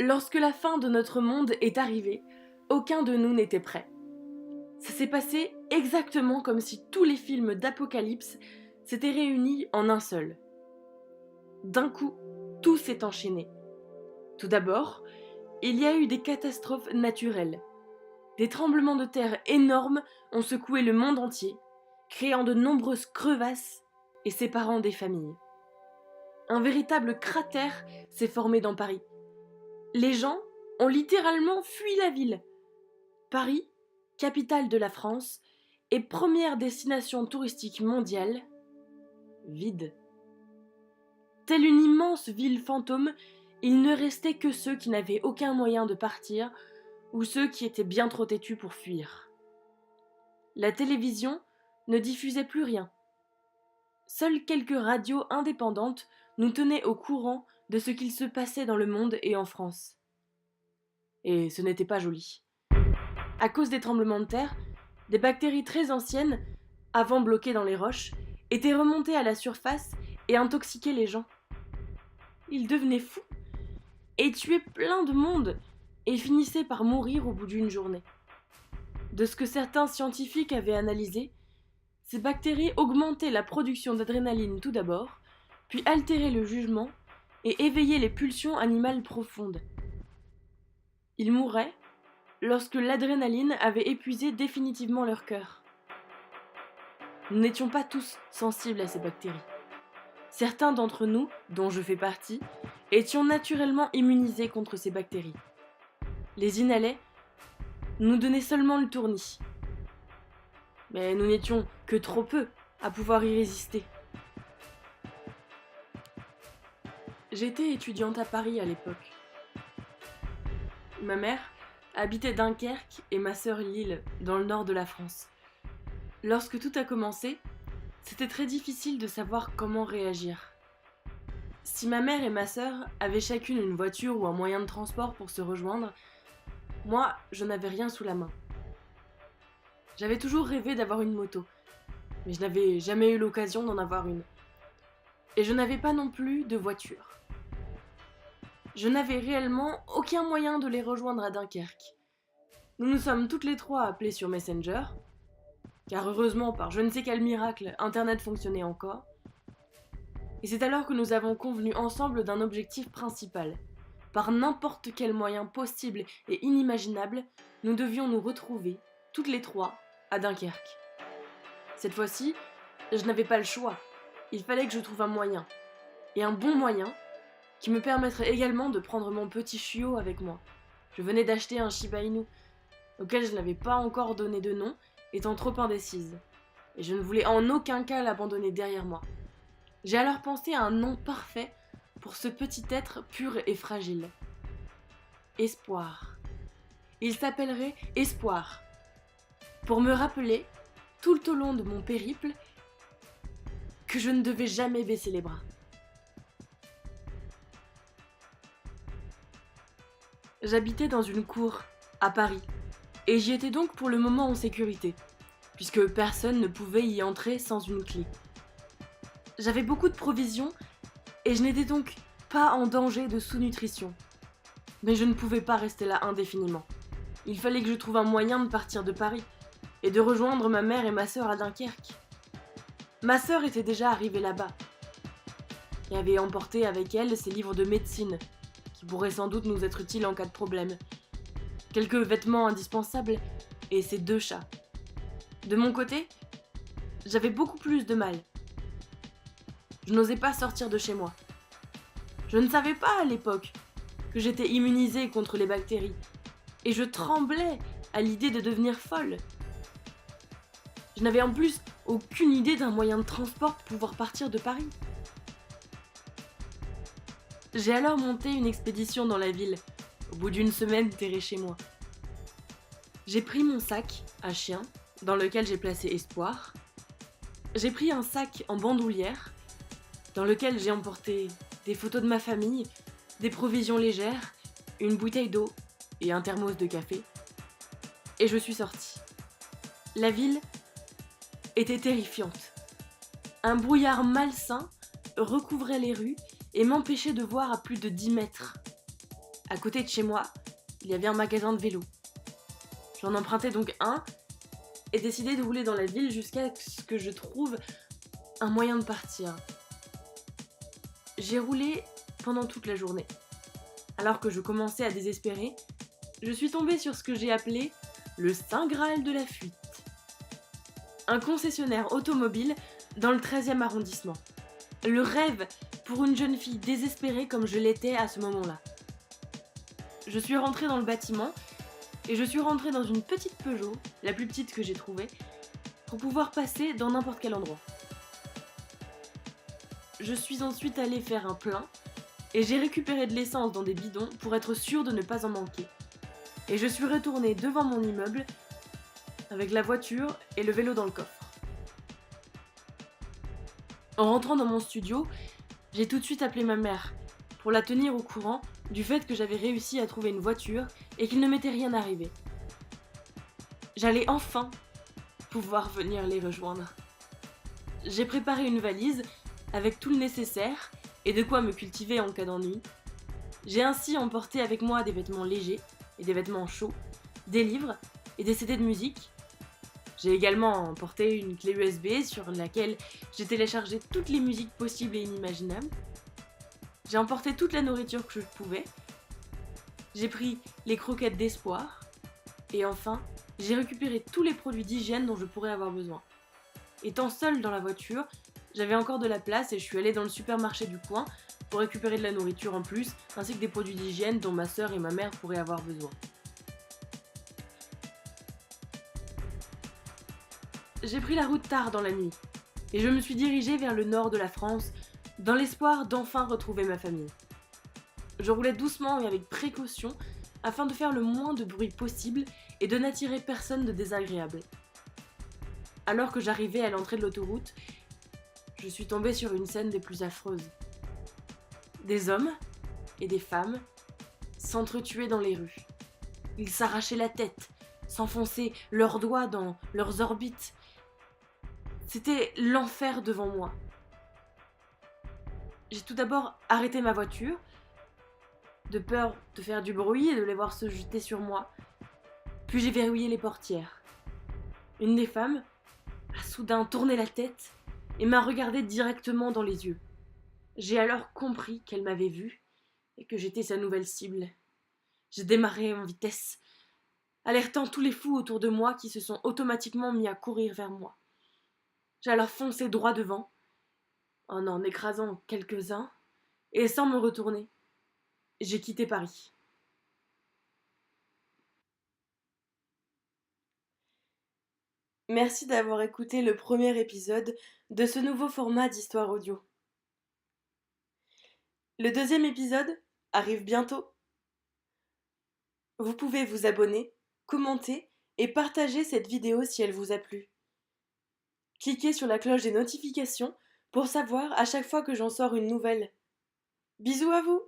Lorsque la fin de notre monde est arrivée, aucun de nous n'était prêt. Ça s'est passé exactement comme si tous les films d'apocalypse s'étaient réunis en un seul. D'un coup, tout s'est enchaîné. Tout d'abord, il y a eu des catastrophes naturelles. Des tremblements de terre énormes ont secoué le monde entier, créant de nombreuses crevasses et séparant des familles. Un véritable cratère s'est formé dans Paris. Les gens ont littéralement fui la ville. Paris, capitale de la France et première destination touristique mondiale, vide. Telle une immense ville fantôme, il ne restait que ceux qui n'avaient aucun moyen de partir ou ceux qui étaient bien trop têtus pour fuir. La télévision ne diffusait plus rien. Seules quelques radios indépendantes nous tenaient au courant de ce qu'il se passait dans le monde et en France. Et ce n'était pas joli. À cause des tremblements de terre, des bactéries très anciennes, avant bloquées dans les roches, étaient remontées à la surface et intoxiquaient les gens. Ils devenaient fous et tuaient plein de monde et finissaient par mourir au bout d'une journée. De ce que certains scientifiques avaient analysé, ces bactéries augmentaient la production d'adrénaline tout d'abord, puis altéraient le jugement et éveillaient les pulsions animales profondes. Ils mouraient lorsque l'adrénaline avait épuisé définitivement leur cœur. Nous n'étions pas tous sensibles à ces bactéries. Certains d'entre nous, dont je fais partie, étions naturellement immunisés contre ces bactéries. Les inhalés nous donnaient seulement le tournis. Mais nous n'étions que trop peu à pouvoir y résister. J'étais étudiante à Paris à l'époque. Ma mère habitait Dunkerque et ma sœur Lille, dans le nord de la France. Lorsque tout a commencé, c'était très difficile de savoir comment réagir. Si ma mère et ma sœur avaient chacune une voiture ou un moyen de transport pour se rejoindre, moi, je n'avais rien sous la main. J'avais toujours rêvé d'avoir une moto, mais je n'avais jamais eu l'occasion d'en avoir une. Et je n'avais pas non plus de voiture. Je n'avais réellement aucun moyen de les rejoindre à Dunkerque. Nous nous sommes toutes les trois appelées sur Messenger, car heureusement, par je ne sais quel miracle, Internet fonctionnait encore. Et c'est alors que nous avons convenu ensemble d'un objectif principal. Par n'importe quel moyen possible et inimaginable, nous devions nous retrouver, toutes les trois, à Dunkerque. Cette fois-ci, je n'avais pas le choix. Il fallait que je trouve un moyen. Et un bon moyen, qui me permettrait également de prendre mon petit chiot avec moi. Je venais d'acheter un Shiba Inu, auquel je n'avais pas encore donné de nom, étant trop indécise. Et je ne voulais en aucun cas l'abandonner derrière moi. J'ai alors pensé à un nom parfait pour ce petit être pur et fragile. Espoir. Il s'appellerait Espoir. Pour me rappeler, tout au long de mon périple, que je ne devais jamais baisser les bras. J'habitais dans une cour, à Paris, et j'y étais donc pour le moment en sécurité, puisque personne ne pouvait y entrer sans une clé. J'avais beaucoup de provisions, et je n'étais donc pas en danger de sous-nutrition. Mais je ne pouvais pas rester là indéfiniment. Il fallait que je trouve un moyen de partir de Paris, et de rejoindre ma mère et ma sœur à Dunkerque. Ma sœur était déjà arrivée là-bas, et avait emporté avec elle ses livres de médecine, qui pourraient sans doute nous être utiles en cas de problème, quelques vêtements indispensables, et ses 2 chats. De mon côté, j'avais beaucoup plus de mal. Je n'osais pas sortir de chez moi. Je ne savais pas à l'époque que j'étais immunisée contre les bactéries, et je tremblais à l'idée de devenir folle. Je n'avais en plus aucune idée d'un moyen de transport pour pouvoir partir de Paris. J'ai alors monté une expédition dans la ville, au bout d'une semaine terrée chez moi. J'ai pris mon sac à chien, dans lequel j'ai placé Espoir. J'ai pris un sac en bandoulière, dans lequel j'ai emporté des photos de ma famille, des provisions légères, une bouteille d'eau et un thermos de café. Et je suis sortie. La ville était terrifiante. Un brouillard malsain recouvrait les rues et m'empêchait de voir à plus de 10 mètres. À côté de chez moi, il y avait un magasin de vélos. J'en empruntais donc un et décidai de rouler dans la ville jusqu'à ce que je trouve un moyen de partir. J'ai roulé pendant toute la journée. Alors que je commençais à désespérer, je suis tombée sur ce que j'ai appelé le Saint Graal de la fuite. Un concessionnaire automobile dans le 13e arrondissement. Le rêve pour une jeune fille désespérée comme je l'étais à ce moment-là. Je suis rentrée dans le bâtiment et je suis rentrée dans une petite Peugeot, la plus petite que j'ai trouvée, pour pouvoir passer dans n'importe quel endroit. Je suis ensuite allée faire un plein et j'ai récupéré de l'essence dans des bidons pour être sûre de ne pas en manquer. Et je suis retournée devant mon immeuble avec la voiture et le vélo dans le coffre. En rentrant dans mon studio, j'ai tout de suite appelé ma mère pour la tenir au courant du fait que j'avais réussi à trouver une voiture et qu'il ne m'était rien arrivé. J'allais enfin pouvoir venir les rejoindre. J'ai préparé une valise avec tout le nécessaire et de quoi me cultiver en cas d'ennui. J'ai ainsi emporté avec moi des vêtements légers et des vêtements chauds, des livres et des CD de musique. J'ai également emporté une clé USB sur laquelle j'ai téléchargé toutes les musiques possibles et inimaginables. J'ai emporté toute la nourriture que je pouvais. J'ai pris les croquettes d'espoir. Et enfin, j'ai récupéré tous les produits d'hygiène dont je pourrais avoir besoin. Étant seule dans la voiture, j'avais encore de la place et je suis allée dans le supermarché du coin pour récupérer de la nourriture en plus, ainsi que des produits d'hygiène dont ma sœur et ma mère pourraient avoir besoin. J'ai pris la route tard dans la nuit et je me suis dirigée vers le nord de la France dans l'espoir d'enfin retrouver ma famille. Je roulais doucement et avec précaution afin de faire le moins de bruit possible et de n'attirer personne de désagréable. Alors que j'arrivais à l'entrée de l'autoroute, je suis tombée sur une scène des plus affreuses. Des hommes et des femmes s'entretuaient dans les rues. Ils s'arrachaient la tête, s'enfonçaient leurs doigts dans leurs orbites. C'était l'enfer devant moi. J'ai tout d'abord arrêté ma voiture, de peur de faire du bruit et de les voir se jeter sur moi. Puis j'ai verrouillé les portières. Une des femmes a soudain tourné la tête et m'a regardé directement dans les yeux. J'ai alors compris qu'elle m'avait vue et que j'étais sa nouvelle cible. J'ai démarré en vitesse, alertant tous les fous autour de moi qui se sont automatiquement mis à courir vers moi. J'ai alors foncé droit devant, en écrasant quelques-uns, et sans me retourner, j'ai quitté Paris. Merci d'avoir écouté le premier épisode de ce nouveau format d'histoire audio. Le deuxième épisode arrive bientôt. Vous pouvez vous abonner, commenter et partager cette vidéo si elle vous a plu. Cliquez sur la cloche des notifications pour savoir à chaque fois que j'en sors une nouvelle. Bisous à vous!